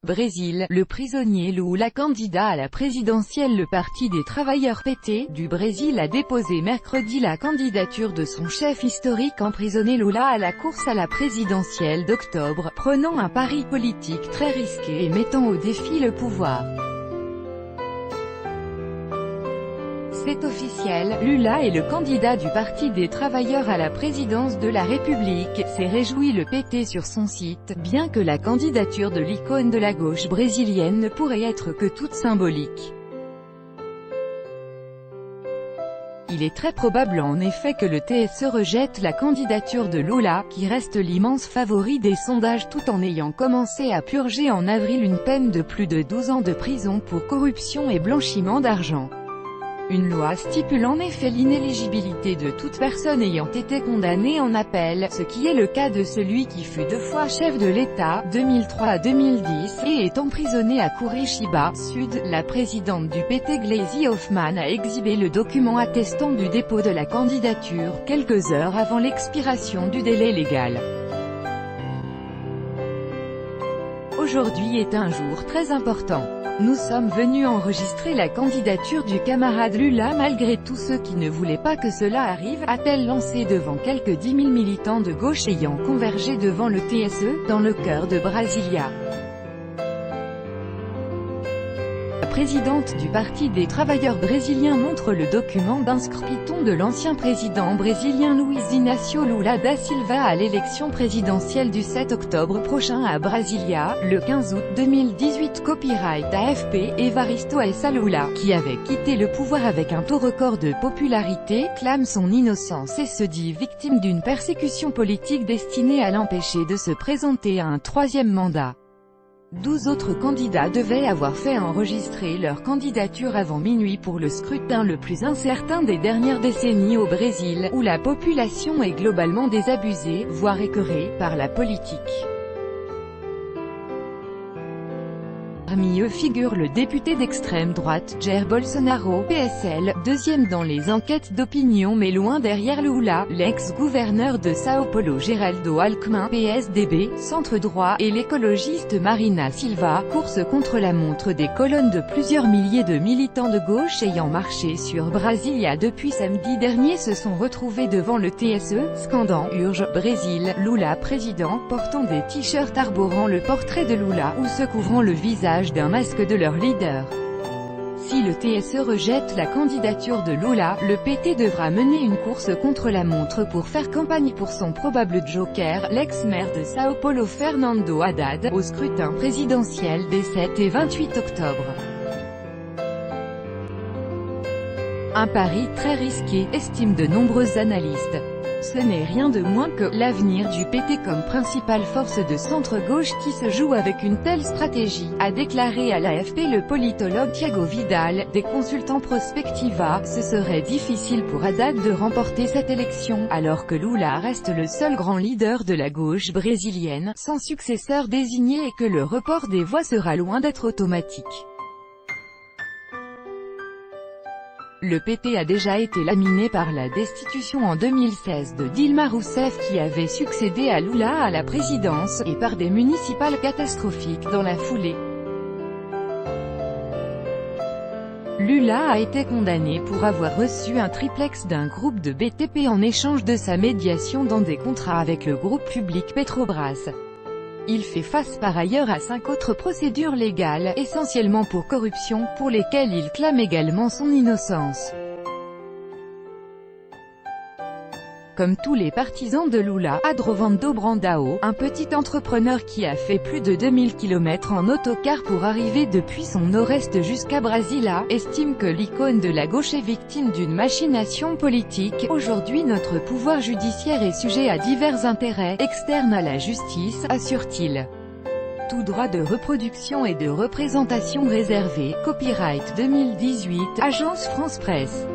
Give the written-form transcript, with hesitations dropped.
Brésil, le prisonnier Lula, candidat à la présidentielle. Le Parti des travailleurs PT du Brésil a déposé mercredi la candidature de son chef historique emprisonné Lula à la course à la présidentielle d'octobre, prenant un pari politique très risqué et mettant au défi le pouvoir. C'est officiel, Lula est le candidat du Parti des travailleurs à la présidence de la République, s'est réjoui le PT sur son site, bien que la candidature de l'icône de la gauche brésilienne ne pourrait être que toute symbolique. Il est très probable en effet que le TSE rejette la candidature de Lula, qui reste l'immense favori des sondages tout en ayant commencé à purger en avril une peine de plus de 12 ans de prison pour corruption et blanchiment d'argent. Une loi stipule en effet l'inéligibilité de toute personne ayant été condamnée en appel, ce qui est le cas de celui qui fut 2 fois chef de l'État, 2003 à 2010, et est emprisonné à Curitiba, Sud. La présidente du PT Gleisi Hoffmann a exhibé le document attestant du dépôt de la candidature, quelques heures avant l'expiration du délai légal. Aujourd'hui est un jour très important. Nous sommes venus enregistrer la candidature du camarade Lula malgré tous ceux qui ne voulaient pas que cela arrive, a-t-elle lancé devant quelques 10 000 militants de gauche ayant convergé devant le TSE, dans le cœur de Brasilia. La présidente du Parti des travailleurs brésiliens montre le document d'inscription de l'ancien président brésilien Luiz Inácio Lula da Silva à l'élection présidentielle du 7 octobre prochain à Brasilia, le 15 août 2018. Copyright AFP. Evaristo Essa Lula, qui avait quitté le pouvoir avec un taux record de popularité, clame son innocence et se dit victime d'une persécution politique destinée à l'empêcher de se présenter à un 3e mandat. 12 autres candidats devaient avoir fait enregistrer leur candidature avant minuit pour le scrutin le plus incertain des dernières décennies au Brésil, où la population est globalement désabusée, voire écœurée, par la politique. Parmi eux figure le député d'extrême droite, Jair Bolsonaro, PSL, 2e dans les enquêtes d'opinion mais loin derrière Lula, l'ex-gouverneur de Sao Paulo Geraldo Alckmin, PSDB, centre droit, et l'écologiste Marina Silva, course contre la montre des colonnes de plusieurs milliers de militants de gauche ayant marché sur Brasilia depuis samedi dernier se sont retrouvés devant le TSE, scandant « Urge, Brésil, Lula président », portant des t-shirts arborant le portrait de Lula, ou se couvrant le visage d'un masque de leur leader. Si le TSE rejette la candidature de Lula, le PT devra mener une course contre la montre pour faire campagne pour son probable joker, l'ex-maire de Sao Paulo Fernando Haddad, au scrutin présidentiel des 7 et 28 octobre. Un pari très risqué, estiment de nombreux analystes. Ce n'est rien de moins que l'avenir du PT comme principale force de centre-gauche qui se joue avec une telle stratégie, a déclaré à l'AFP le politologue Thiago Vidal, des consultants Prospectiva. Ce serait difficile pour Haddad de remporter cette élection, alors que Lula reste le seul grand leader de la gauche brésilienne, sans successeur désigné et que le report des voix sera loin d'être automatique. Le PT a déjà été laminé par la destitution en 2016 de Dilma Rousseff qui avait succédé à Lula à la présidence, et par des municipales catastrophiques dans la foulée. Lula a été condamné pour avoir reçu un triplex d'un groupe de BTP en échange de sa médiation dans des contrats avec le groupe public Petrobras. Il fait face par ailleurs à 5 autres procédures légales, essentiellement pour corruption, pour lesquelles il clame également son innocence. Comme tous les partisans de Lula, Adrovando Brandão, un petit entrepreneur qui a fait plus de 2000 km en autocar pour arriver depuis son nord-est jusqu'à Brasilia, estime que l'icône de la gauche est victime d'une machination politique. Aujourd'hui notre pouvoir judiciaire est sujet à divers intérêts, externes à la justice, assure-t-il. Tout droit de reproduction et de représentation réservé. Copyright 2018, Agence France Presse.